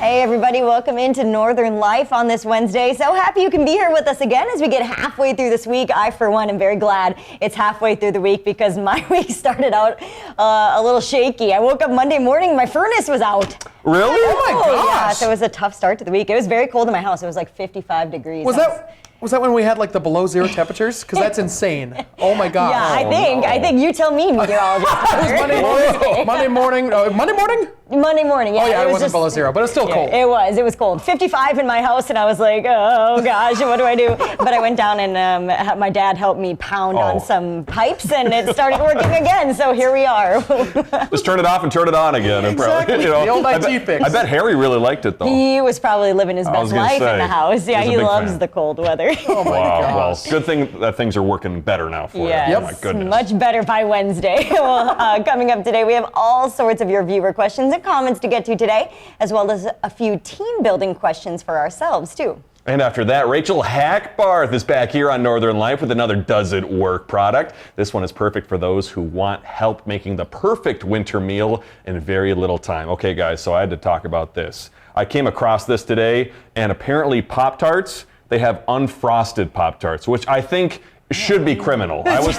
Hey everybody, welcome into Northern Life on this Wednesday. So happy you can be here with us again as we get halfway through this week. I, for one, am very glad it's halfway through the week because my week started out a little shaky. I woke up Monday morning, my furnace was out. Really? Oh my gosh. Yeah, so it was a tough start to the week. It was very cold in my house. It was like 55 degrees. Was that when we had like the below zero temperatures? Because that's insane. Oh my God. Yeah, I think you tell me, meteorologist. Monday morning. Monday morning, yeah. Oh yeah, it wasn't below zero, but it's still cold. It was cold. 55 in my house, and I was like, oh gosh, what do I do? But I went down and had my dad help me pound on some pipes, and it started working again. So here we are. Just turn it off and turn it on again. And Exactly. The old IT fix. I bet Harry really liked it though. He was probably living his best life in the house. Yeah, he loves the cold weather. Oh my gosh. Well, good thing that things are working better now for you. Yes, Oh my goodness. much better by Wednesday. Well, coming up today, we have all sorts of your viewer questions and comments to get to today, as well as a few team building questions for ourselves too. And after that, Rachel Hackbarth is back here on Northern Life with another Does It Work product. This one is perfect for those who want help making the perfect winter meal in very little time. Okay guys, so I had to talk about this. I came across this today, and apparently Pop-Tarts, they have unfrosted Pop-Tarts, which I think should be criminal. I was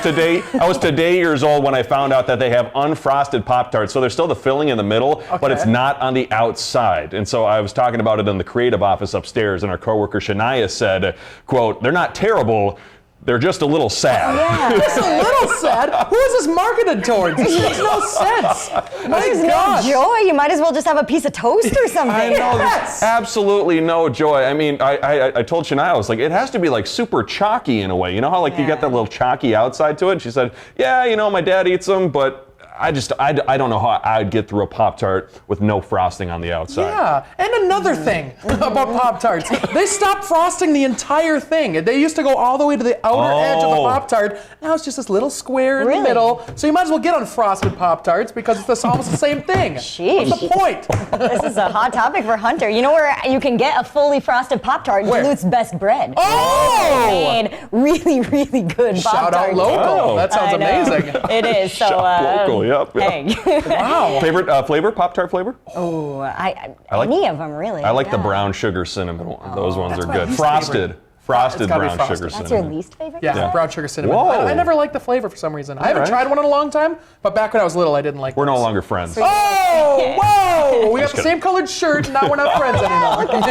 today years old when I found out that they have unfrosted Pop-Tarts. So there's still the filling in the middle, but it's not on the outside. And so I was talking about it in the creative office upstairs, and our coworker Shania said, quote, "They're not terrible, they're just a little sad." Yeah. Just a little sad? Who is this marketed towards? This makes no sense. There's no joy. You might as well just have a piece of toast or something. I know, there's absolutely no joy. I mean, I told Shania, I was like, it has to be like super chalky in a way. You know how like you got that little chalky outside to it? And she said, yeah, you know, my dad eats them, but I don't know how I'd get through a Pop-Tart with no frosting on the outside. Yeah, and another thing about Pop-Tarts, they stopped frosting the entire thing. They used to go all the way to the outer edge of the Pop-Tart. Now it's just this little square in the middle. So you might as well get unfrosted Pop-Tarts because it's almost the same thing. Sheesh. What's the point? This is a hot topic for Hunter. You know where you can get a fully frosted Pop-Tart? Duluth's Best Bread. Oh! Made really, really good Pop-Tarts. Shout out local. Oh. That sounds amazing. It is. So, Local, yep. Hey. Wow. Favorite flavor, Pop-Tart flavor? Oh, like- any of them really. I like the brown sugar cinnamon one. Those ones That's are my good. least Frosted. favorite. Frosted It's gotta be brown frosted. sugar That's cinnamon. your least favorite? Yeah, brown sugar cinnamon. Whoa. I never liked the flavor for some reason. I haven't tried one in a long time, but back when I was little, I didn't like We're no those. longer friends. Oh, whoa! We got the same colored shirt, and now we're not friends anymore.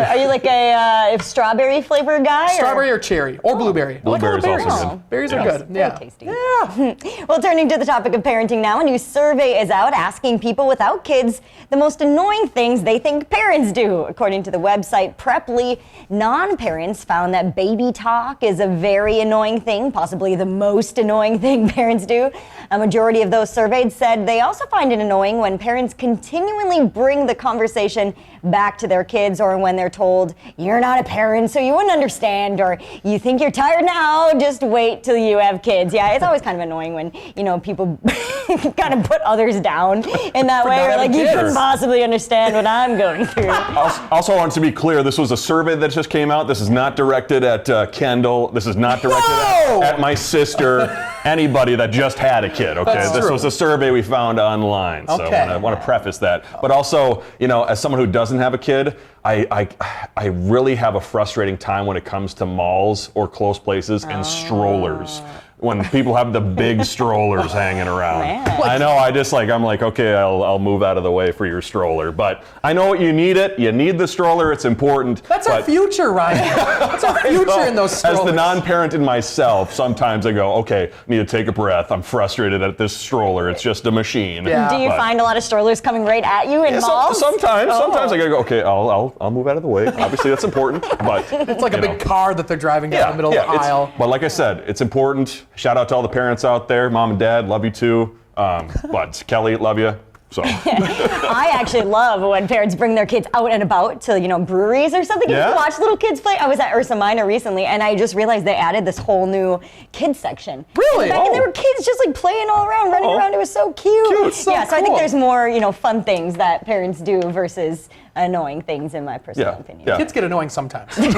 Are you like a strawberry flavor guy? Strawberry or cherry, or blueberry. Blueberry's I like all also berries. good. Berries are Yeah. good. Very Yeah. tasty. Yeah. Well, turning to the topic of parenting now, a new survey is out asking people without kids the most annoying things they think parents do. According to the website Preply, non-parents found that baby talk is a very annoying thing, possibly the most annoying thing parents do. A majority of those surveyed said they also find it annoying when parents continually bring the conversation back to their kids, or when they're told, "You're not a parent, so you wouldn't understand," or "You think you're tired now, just wait till you have kids." Yeah, it's always kind of annoying when, you know, people kind of put others down in that way, or like, "You couldn't possibly understand what I'm going through." Also, I want to be clear, this was a survey that just came out. This is not directed at Kendall. This is not directed at my sister, anybody that just had a kid, okay? That's This true. was a survey we found online, so Okay. I want to preface that. But also, you know, as someone who doesn't have a kid, I really have a frustrating time when it comes to malls or close places and strollers. When people have the big strollers hanging around. Man. I know, I'm like, okay, I'll move out of the way for your stroller. But I know you need it. You need the stroller. It's important. That's our future, Ryan. That's our future in those strollers. As the non-parent in myself, sometimes I go, okay, need to take a breath. I'm frustrated at this stroller. It's just a machine. Yeah. Do you find a lot of strollers coming right at you in malls? Sometimes I gotta go, okay, I'll move out of the way. Obviously that's important, but It's like a big car that they're driving down the middle of the aisle. But like I said, it's important. Shout out to all the parents out there, mom and dad, love you too. But Kelly, love you. So I actually love when parents bring their kids out and about to, you know, breweries or something. You can watch little kids play. I was at Ursa Minor recently, and I just realized they added this whole new kids section. Really? Back and there were kids just like playing all around, running around. It was so cute. So yeah, so I think cool. there's more, you know, fun things that parents do versus annoying things, in my personal opinion. Yeah. Kids get annoying sometimes. It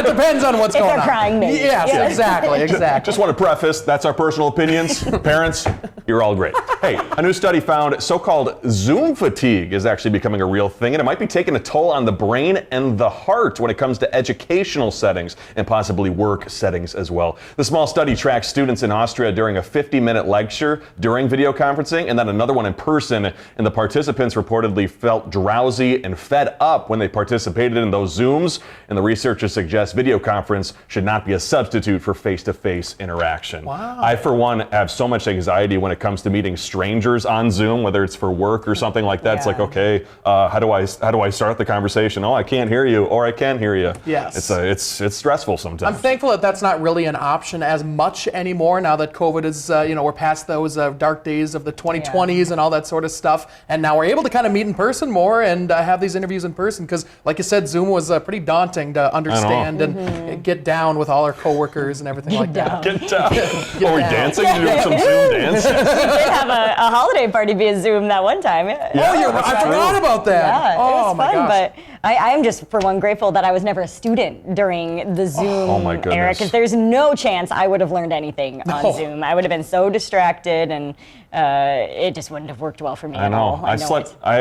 depends on what's If going they're on. crying, maybe. Yes, Yeah. exactly. Just want to preface, that's our personal opinions. Parents, you're all great. Hey, a new study found so-called Zoom fatigue is actually becoming a real thing, and it might be taking a toll on the brain and the heart when it comes to educational settings and possibly work settings as well. The small study tracks students in Austria during a 50-minute lecture during video conferencing, and then another one in person, and the participants reportedly felt drowsy and fed up when they participated in those Zooms, and the researchers suggest video conference should not be a substitute for face-to-face interaction. Wow. I, for one, have so much anxiety when it comes to meeting strangers on Zoom, whether it's for work or something like that. It's like, okay, how do I start the conversation? Oh, I can't hear you, or I can hear you. Yes. It's stressful sometimes. I'm thankful that that's not really an option as much anymore now that COVID is, we're past those dark days of the 2020s and all that sort of stuff. And now we're able to kind of meet in person more and have these interviews in person because, like you said, Zoom was pretty daunting to understand and get down with all our coworkers and everything like that. Get down. Are we dancing? Doing some Zoom dance? We did have a holiday party via Zoom that one time. I forgot about that. Yeah, it was my fun, gosh. but I am just, for one, grateful that I was never a student during the Zoom my goodness. era, because there's no chance I would have learned anything on Zoom. I would have been so distracted, and it just wouldn't have worked well for me at all. I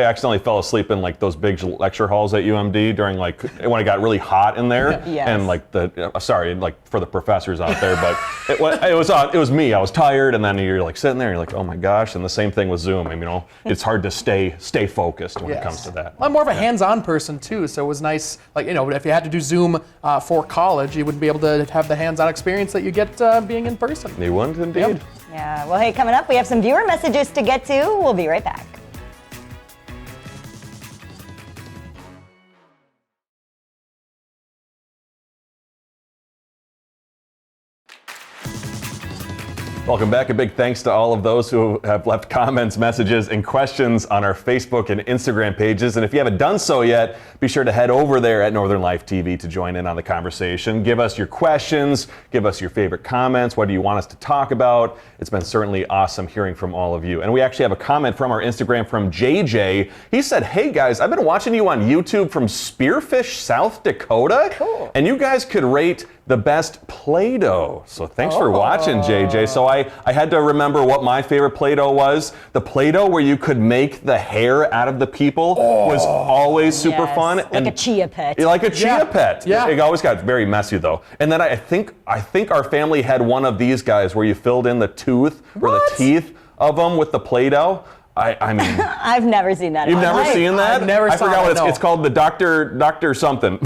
accidentally fell asleep in like those big lecture halls at UMD during like when it got really hot in there, and like sorry, like for the professors out there, but it was me. I was tired, and then you're like sitting there, and you're like, oh my gosh, and the same thing with Zoom. I mean, it's hard to stay focused when it comes to that. I'm more of a hands-on person too, so it was nice. Like if you had to do Zoom for college, you wouldn't be able to have the hands-on experience that you get being in person. You wouldn't indeed. Yep. Yeah, well, hey, coming up, we have some viewer messages to get to. We'll be right back. Welcome back. A big thanks to all of those who have left comments, messages, and questions on our Facebook and Instagram pages. And if you haven't done so yet, be sure to head over there at Northern Life TV to join in on the conversation. Give us your questions, give us your favorite comments. What do you want us to talk about? It's been certainly awesome hearing from all of you. And we actually have a comment from our Instagram from JJ. He said, hey guys, I've been watching you on YouTube from Spearfish, South Dakota. Cool. And you guys could rate the best Play-Doh. So thanks for watching, JJ. So I had to remember what my favorite Play-Doh was. The Play-Doh where you could make the hair out of the people was always super fun. Like a Chia Pet. Like a Chia Pet. Yeah. It always got very messy though. And then I think our family had one of these guys where you filled in the tooth or the teeth of them with the Play-Doh. I mean, I've never seen that. You've never seen that? I've never I forgot what it's called. The Dr. something.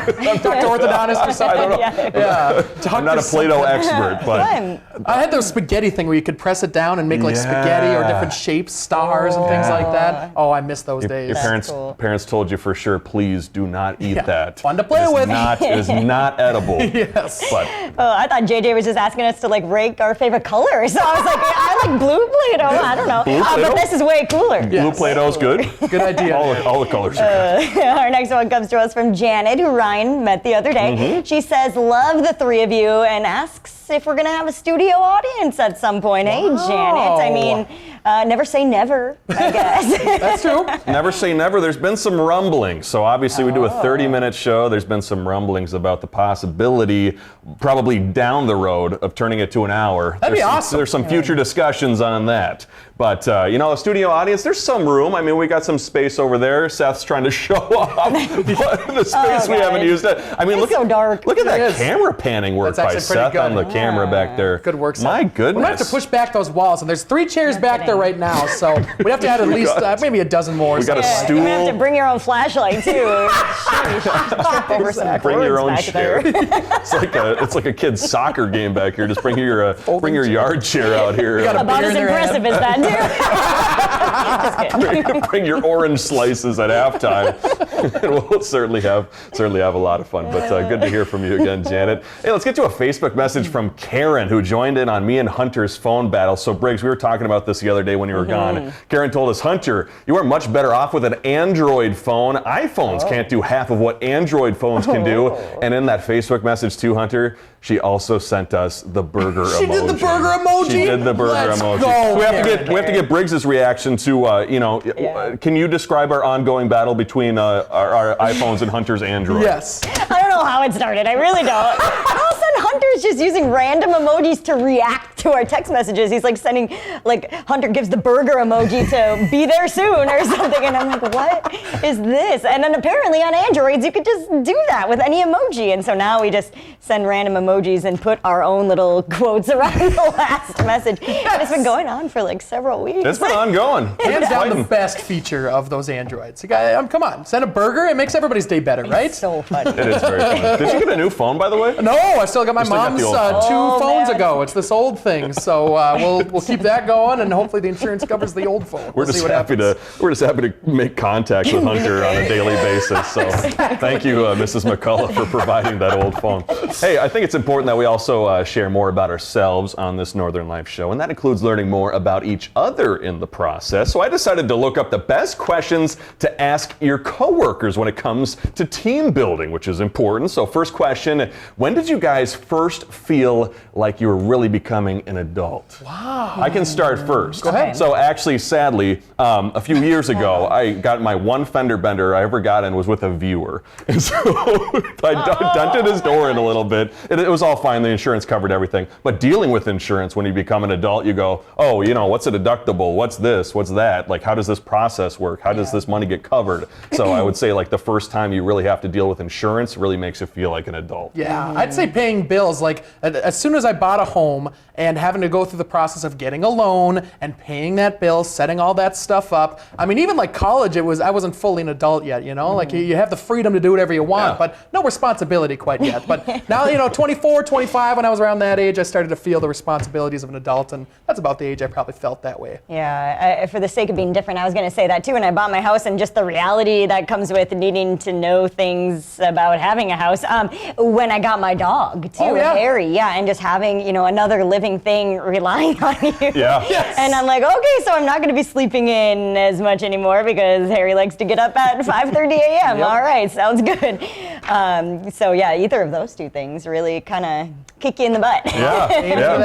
Dr. Orthodontist or something. I don't know. Yeah. I'm not a Play-Doh expert, but I had those spaghetti thing where you could press it down and make like spaghetti or different shapes, stars and things like that. Oh, I miss those days. Your parents told you for sure, please do not eat that. Fun to play with. It is not edible. Yes. But I thought JJ was just asking us to like rank our favorite colors. So I was like, I like blue Play-Doh. I don't know. But this is way cooler. Blue Play-Doh's good. Good idea. All the colors are good. Our next one comes to us from Janet, who Ryan met the other day. She says, love the three of you, and asks if we're going to have a studio audience at some point. Hey, Janet. I mean, never say never, I guess. That's true. Never say never. There's been some rumblings. So obviously we do a 30-minute show. There's been some rumblings about the possibility, probably down the road, of turning it to an hour. That'd be awesome. There's some future discussions on that. But, a studio audience, there's some room. I mean, we got some space over there. Seth's trying to show off the space we haven't used. I mean, Look at that camera panning work by Seth on the camera back there. Good work, Seth. My goodness. We might have to push back those walls, and there's 3 chairs back there right now, so we'd have to add at least maybe a dozen more. We got a stool. You have to bring your own flashlight, too. Trip over some Bring your own back chair. there. It's like a kid's soccer game back here. Just bring your yard chair out here. About as impressive as that, too. Bring your orange slices at halftime. And we'll certainly have a lot of fun. But good to hear from you again, Janet. Hey, let's get to a Facebook message from Karen, who joined in on me and Hunter's phone battle. So Briggs, we were talking about this the other day when you were gone. Karen told us, Hunter, you are much better off with an Android phone. iPhones can't do half of what Android phones can do. And in that Facebook message to Hunter, she also sent us the burger emoji. She did the burger emoji? She did the burger emoji. Go, we have to get Briggs's reaction to, can you describe our ongoing battle between our iPhones and Hunter's Android? Yes. I don't know how it started. I really don't. All of a sudden, Hunter's just using random emojis to react to our text messages. He's like sending, like Hunter gives the burger emoji to be there soon or something. And I'm like, what is this? And then apparently on Androids, you could just do that with any emoji. And so now we just send random emojis and put our own little quotes around the last message. And it's been going on for like several weeks. It's been ongoing. Hands down the best feature of those Androids. You got, come on, send a burger. It makes everybody's day better, right? It's so funny. It is very fun. Did you get a new phone, by the way? No, I still got my still got mom's the old two phones man. ago. It's this old thing, so we'll keep that going, and hopefully the insurance covers the old phone. We're just happy to make contact with Hunter on a daily basis. So thank you, Mrs. McCullough, for providing that old phone. Hey, I think it's important that we also share more about ourselves on this Northern Life show, and that includes learning more about each other in the process. So I decided to look up the best questions to ask your coworkers when it comes to team building, which is important. So first question, when did you guys first feel like you were really becoming an adult? Wow. I can start first. Go ahead. So actually, sadly, a few years ago, I got my one fender bender I ever got in was with a viewer. And so I dented his door in a little bit. It was all fine. The insurance covered everything. But dealing with insurance, when you become an adult, you go, oh, what's a deductible? What's this? What's that? Like, how does this process work? How does this money get covered? So I would say like the first time you really have to deal with insurance really makes you feel like an adult. Yeah, I'd say paying bills, like as soon as I bought a home and having to go through the process of getting a loan and paying that bill, setting all that stuff up. I mean, even like college, I wasn't fully an adult yet, Like you have the freedom to do whatever you want, but no responsibility quite yet. But now, 24, 25, when I was around that age, I started to feel the responsibilities of an adult, and that's about the age I probably felt that way. Yeah, for the sake of being different, I was going to say that too. And I bought my house, and just the reality that comes with needing to know things about having a house. When I got my dog too, Harry, and just having another living thing relying on you. Yeah. Yes. And I'm like, okay, so I'm not going to be sleeping in as much anymore because Harry likes to get up at 5:30 a.m. All right, sounds good. So yeah, either of those two things really kind of kick you in the butt. Yeah.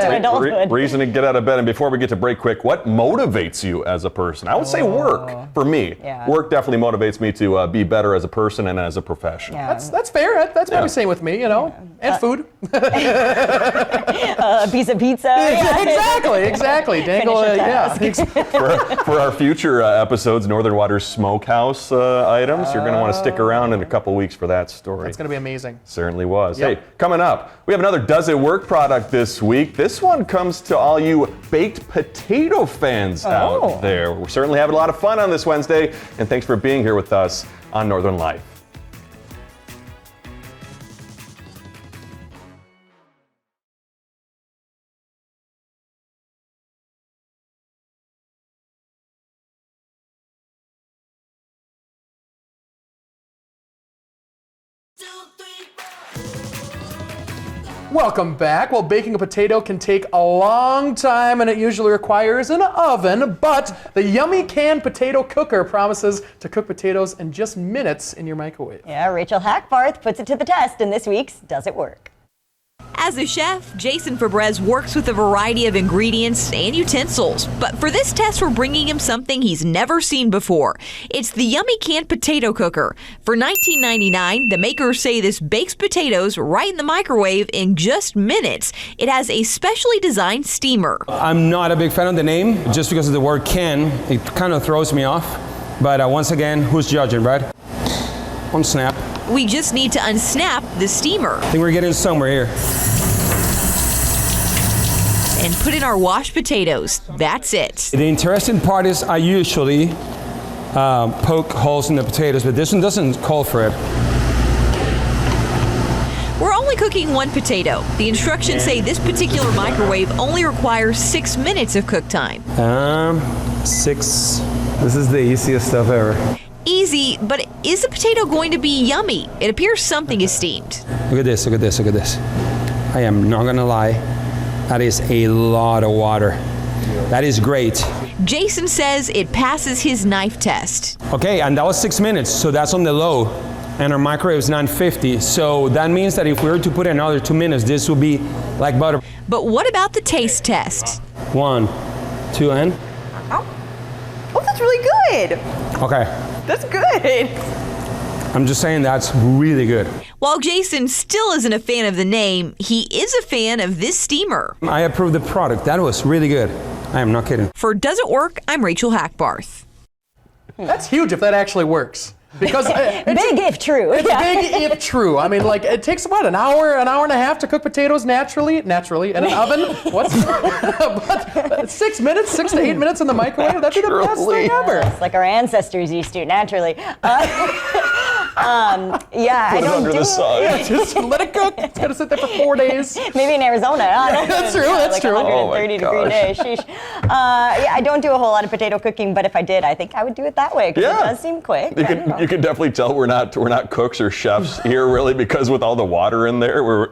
Adulthood. Reason to get out of bed. And before we get to break quick, what motivates you as a person? I would say work for me. Yeah. Work definitely motivates me to be better as a person and as a professional. Yeah. That's fair. That's probably same with me, and food. A piece of pizza. Exactly. Dangle, For our future episodes, Northern Water's Smokehouse items, you're going to want to stick around in a couple weeks for that story. That's going to be amazing. Certainly was. Yep. Hey, coming up, we have another Does It Work product this week. This one comes to all you baked potato fans out there. We're certainly having a lot of fun on this Wednesday, and thanks for being here with us on Northern Life. Welcome back. Well, baking a potato can take a long time and it usually requires an oven, but the yummy canned potato cooker promises to cook potatoes in just minutes in your microwave. Yeah, Rachel Hackbarth puts it to the test in this week's Does It Work? As a chef, Jason Fabrez works with a variety of ingredients and utensils. But for this test, we're bringing him something he's never seen before. It's the yummy canned potato cooker. For $19.99, the makers say this bakes potatoes right in the microwave in just minutes. It has a specially designed steamer. I'm not a big fan of the name, just because of the word can. It kind of throws me off. But once again, who's judging, right? On snap. We just need to unsnap the steamer. I think we're getting somewhere here. And put in our washed potatoes. That's it. The interesting part is I usually poke holes in the potatoes, but this one doesn't call for it. We're only cooking one potato. The instructions say this particular microwave only requires 6 minutes of cook time. 6. This is the easiest stuff ever. Easy, but is the potato going to be yummy? It appears something is steamed. Look at this, look at this, look at this. I am not gonna lie. That is a lot of water. That is great. Jason says it passes his knife test. Okay, and that was 6 minutes, so that's on the low. And our microwave is 950, so that means that if we were to put another 2 minutes, this would be like butter. But what about the taste test? 1, 2, and? Oh, that's really good. Okay. That's good. I'm just saying that's really good. While Jason still isn't a fan of the name, he is a fan of this steamer. I approve the product. That was really good. I am not kidding. For Does It Work, I'm Rachel Hackbarth. That's huge if that actually works. Because Big if true. It's big if true. I mean, like, it takes what, an hour and a half to cook potatoes naturally in an oven. What's but 6 minutes, 6 to 8 minutes in the microwave? That'd be the best thing ever. It's like our ancestors used to, naturally. Yeah, I don't Under do the sun. Yeah, just let it cook. It's gonna sit there for 4 days. Maybe in Arizona. That's true. That's like true. 130 degree day. Sheesh. Yeah, I don't do a whole lot of potato cooking, but if I did, I think I would do it that way because it does seem quick. You can definitely tell we're not cooks or chefs here really, because with all the water in there, we're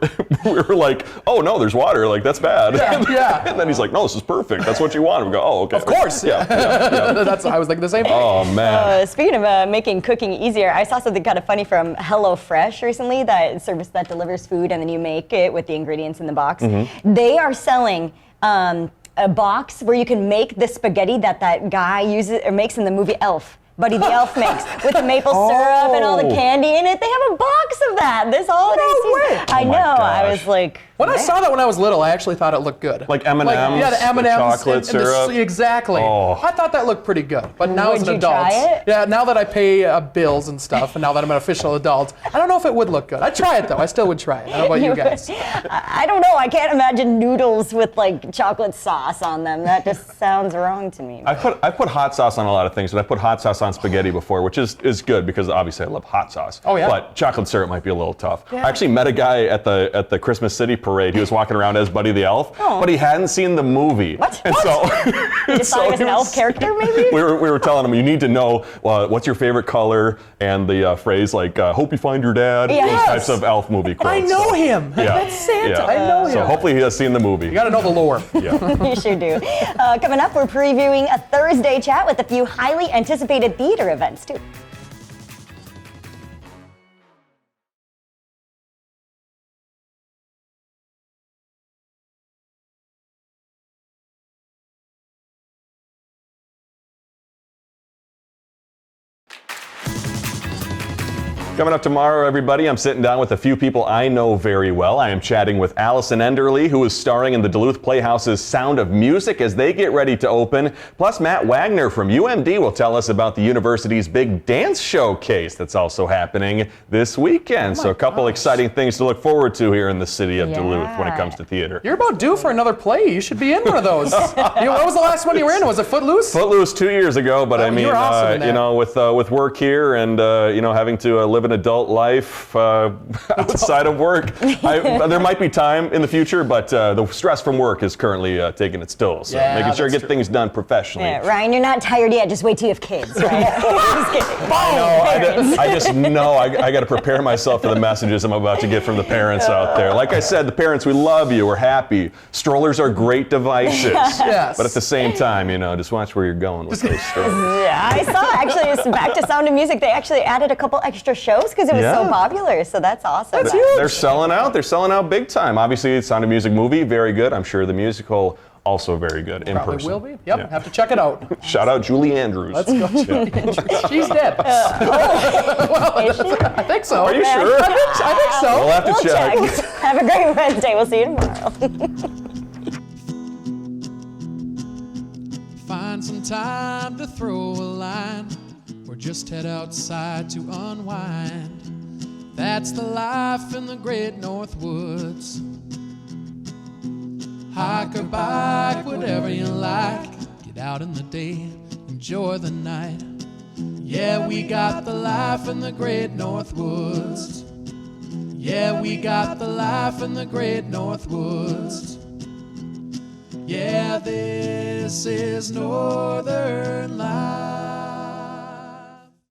like, oh no, there's water, like that's bad. Yeah. And then he's like, no, this is perfect. That's what you want. We go, oh, okay. Of course. Yeah. I was thinking the same thing. Oh man. Speaking of making cooking easier, I saw something kind of funny from HelloFresh recently, that service that delivers food and then you make it with the ingredients in the box. Mm-hmm. They are selling a box where you can make the spaghetti that guy uses or makes in the movie Elf. Buddy the Elf makes with the maple syrup and all the candy in it. They have a box of that this holiday season. I know. I was like, when I saw that when I was little, I actually thought it looked good. Like M&Ms, yeah, the M&Ms, chocolate syrup. Exactly. Oh. I thought that looked pretty good. But now as Would an you adult, try it? yeah, now that I pay bills and stuff, and now that I'm an official adult, I don't know if it would look good. I'd try it though. I still would try it. I don't know about you guys. I don't know. I can't imagine noodles with like chocolate sauce on them. That just sounds wrong to me. I put hot sauce on a lot of things, but I put hot sauce on spaghetti before, which is good because obviously I love hot sauce. Oh yeah. But chocolate syrup might be a little tough. I actually met a guy at the Christmas City parade. He was walking around as Buddy the Elf, but he hadn't seen the movie. What? And so you just thought he was an elf character, maybe? We were telling him, you need to know what's your favorite color and the phrase like hope you find your dad. Yes. Those types of elf movie quotes. I know him. Yeah. That's Santa. Yeah. I know him. So hopefully he has seen the movie. You got to know the lore. Yeah. You sure do. Coming up, we're previewing a Thursday chat with a few highly anticipated theater events, too. Coming up tomorrow, everybody, I'm sitting down with a few people I know very well. I am chatting with Allison Enderle, who is starring in the Duluth Playhouse's Sound of Music as they get ready to open. Plus, Matt Wagner from UMD will tell us about the university's big dance showcase that's also happening this weekend. So a couple exciting things to look forward to here in the city of Duluth when it comes to theater. You're about due for another play. You should be in one of those. What was the last one you were in? Was it Footloose? Footloose 2 years ago, but I mean, you were awesome in that. you know, with work here and you know, having to live an adult life outside of work, there might be time in the future, but the stress from work is currently taking its toll. So making sure to get things done professionally. Yeah, Ryan, you're not tired yet. Just wait till you have kids, right? Just kidding. I just know I got to prepare myself for the messages I'm about to get from the parents out there. Like I said, the parents, we love you. We're happy. Strollers are great devices. Yes. But at the same time, you know, just watch where you're going with those strollers. Yeah, I saw actually, it's back to Sound of Music. They actually added a couple extra shows because it was so popular. So that's awesome. That's huge. They're selling out. They're selling out big time. Obviously, the Sound of Music movie, very good. I'm sure the musical, also very good in Probably person. will be. Yep, have to check it out. Shout out Julie Andrews. Let's go. She's dead. Is she? I think so. Are you sure? I think so. We'll have to We'll check. check. Have a great Wednesday. We'll see you tomorrow. Find some time to throw a line, or just head outside to unwind. That's the life in the great North Woods. Hike or bike, whatever you like. Get out in the day, enjoy the night. Yeah, we got the life in the great North Woods. Yeah, we got the life in the great North Woods. Yeah, this is Northern Life.